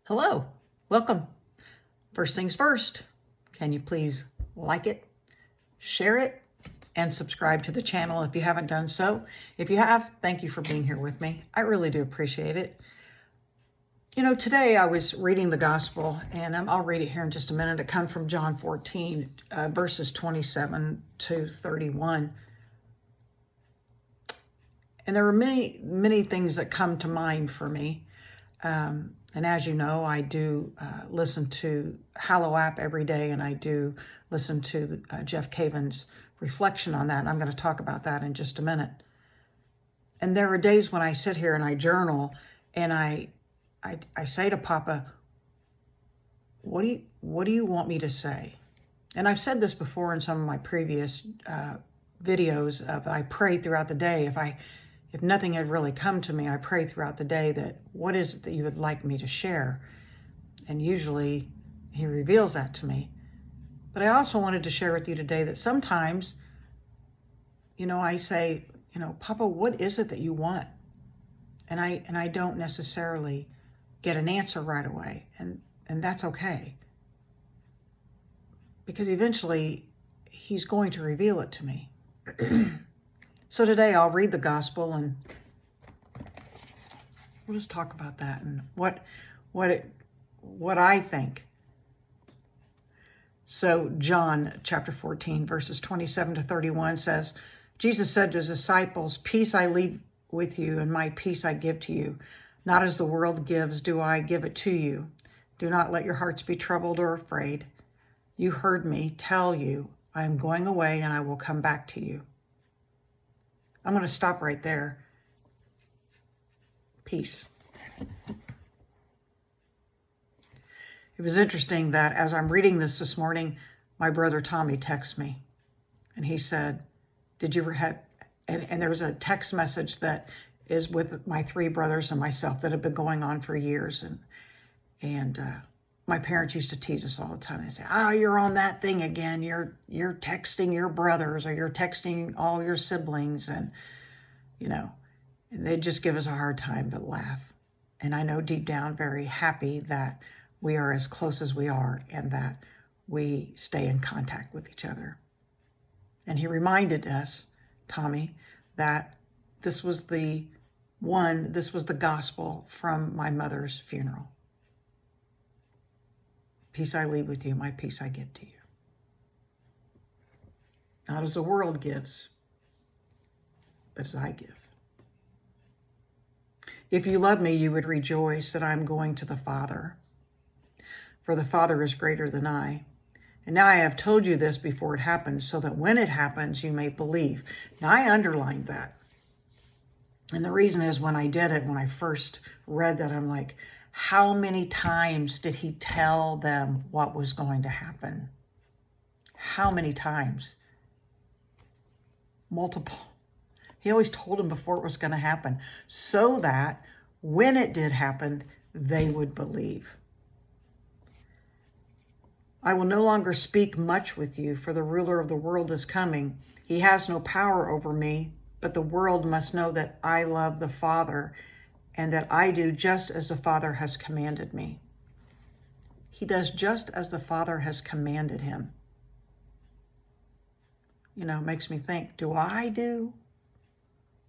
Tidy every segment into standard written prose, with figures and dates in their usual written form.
Hello, welcome. First things first, can you please like it, share it, and subscribe to the channel if you haven't done so. If you have, thank you for being here with me. I really do appreciate it. You know, today I was reading the gospel, and I'll read it here in just a minute. It comes from John 14, verses 27 to 31. And there are many things that come to mind for me. And as you know, I do listen to Hallow app every day, and I do listen to Jeff Caven's reflection on that. And I'm going to talk about that in just a minute. And there are days when I sit here and I journal, and I say to Papa, what do you want me to say? And I've said this before in some of my previous videos of I pray throughout the day. If nothing had really come to me, I pray throughout the day that what is it that you would like me to share? And usually he reveals that to me. But I also wanted to share with you today that sometimes, I say, Papa, what is it that you want? And I don't necessarily get an answer right away. And that's okay. Because eventually he's going to reveal it to me. So today I'll read the gospel, and we'll just talk about that and what I think. So John chapter 14, verses 27 to 31 says, Jesus said to his disciples, "Peace I leave with you, and my peace I give to you. Not as the world gives, do I give it to you. Do not let your hearts be troubled or afraid. You heard me tell you, I am going away and I will come back to you." I'm going to stop right there. Peace. It was interesting that as I'm reading this morning, my brother Tommy texts me, and he said, "Did you ever have?" And there was a text message that is with my three brothers and myself that have been going on for years, and my parents used to tease us all the time. They say, "Oh, you're on that thing again. You're texting your brothers, or you're texting all your siblings," and and they just give us a hard time but laugh. And I know deep down very happy that we are as close as we are and that we stay in contact with each other. And he reminded us, Tommy, that this was the gospel from my mother's funeral. Peace I leave with you, my peace I give to you. Not as the world gives, but as I give. If you love me, you would rejoice that I am going to the Father, for the Father is greater than I. And now I have told you this before it happens, so that when it happens, you may believe. Now I underlined that. And the reason is when I first read that, I'm like, how many times did he tell them what was going to happen? How many times? Multiple. He always told them before it was going to happen, so that when it did happen, they would believe. I will no longer speak much with you, for the ruler of the world is coming. He has no power over me, but the world must know that I love the Father, and that I do just as the Father has commanded me. He does just as the Father has commanded him. It makes me think, do I do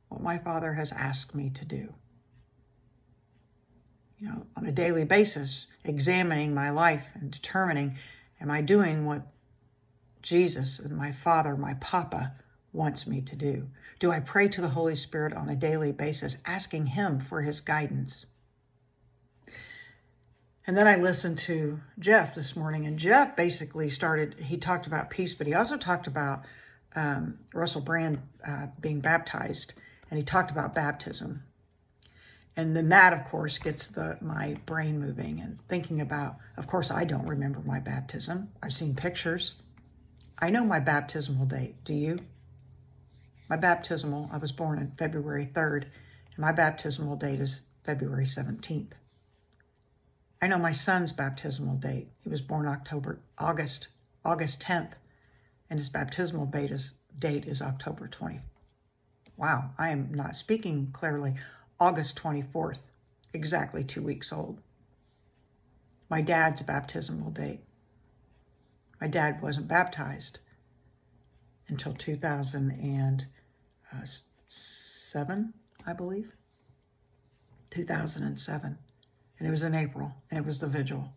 what my Father has asked me to do? On a daily basis, examining my life and determining, am I doing what Jesus and my Father, my Papa, wants me to do? Do I pray to the Holy Spirit on a daily basis, asking him for his guidance? And then I listened to Jeff this morning, and Jeff basically he talked about peace, but he also talked about Russell Brand being baptized, and he talked about baptism. And then that, of course, gets my brain moving and thinking about, of course, I don't remember my baptism. I've seen pictures. I know my baptismal date. Do you? I was born on February 3rd, and my baptismal date is February 17th. I know my son's baptismal date. He was born August 10th, and his baptismal date is October 20th. Wow, I am not speaking clearly. August 24th, exactly 2 weeks old. my dad's baptismal date. My dad wasn't baptized until 2007, I believe. 2007. And it was in April, and it was the vigil.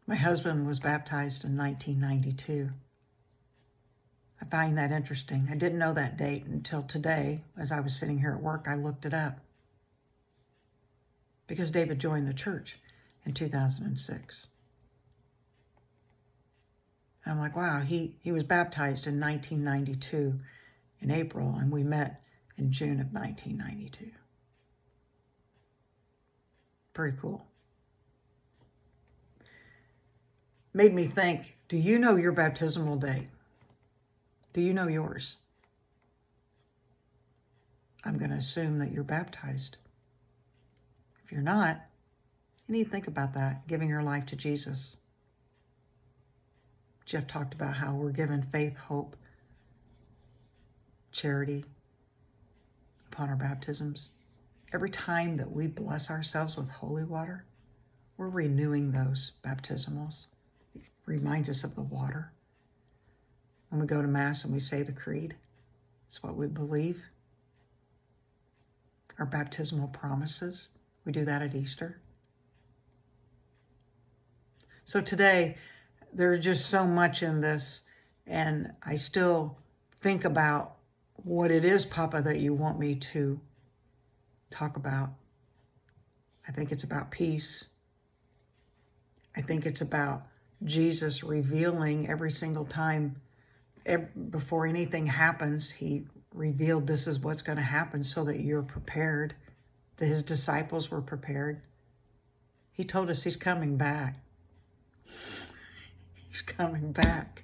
My husband was baptized in 1992. I find that interesting. I didn't know that date until today. As I was sitting here at work, I looked it up. Because David joined the church in 2006. And I'm like, wow, he was baptized in 1992 in April, and we met in June of 1992. Pretty cool. Made me think, do you know your baptismal date? Do you know yours? I'm going to assume that you're baptized. If you're not, you need to think about that, giving your life to Jesus. Jeff talked about how we're given faith, hope, charity upon our baptisms. Every time that we bless ourselves with holy water, we're renewing those baptismals. It reminds us of the water. When we go to Mass and we say the creed, it's what we believe. Our baptismal promises, we do that at Easter. So today, there's just so much in this, and I still think about what it is, Papa, that you want me to talk about. I think it's about peace. I think it's about Jesus revealing every single time, before anything happens, he revealed this is what's going to happen so that you're prepared, that his disciples were prepared. He told us he's coming back. He's coming back.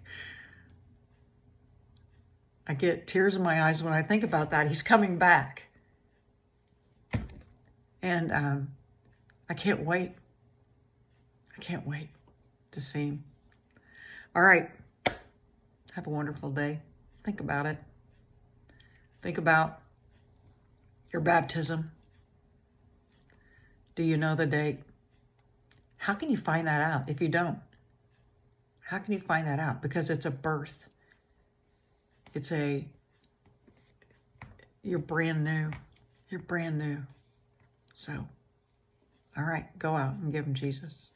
I get tears in my eyes when I think about that. He's coming back. And I can't wait. I can't wait to see him. All right. Have a wonderful day. Think about it. Think about your baptism. Do you know the date? How can you find that out if you don't? How can you find that out? Because it's a birth. You're brand new. You're brand new. So, all right, go out and give him Jesus.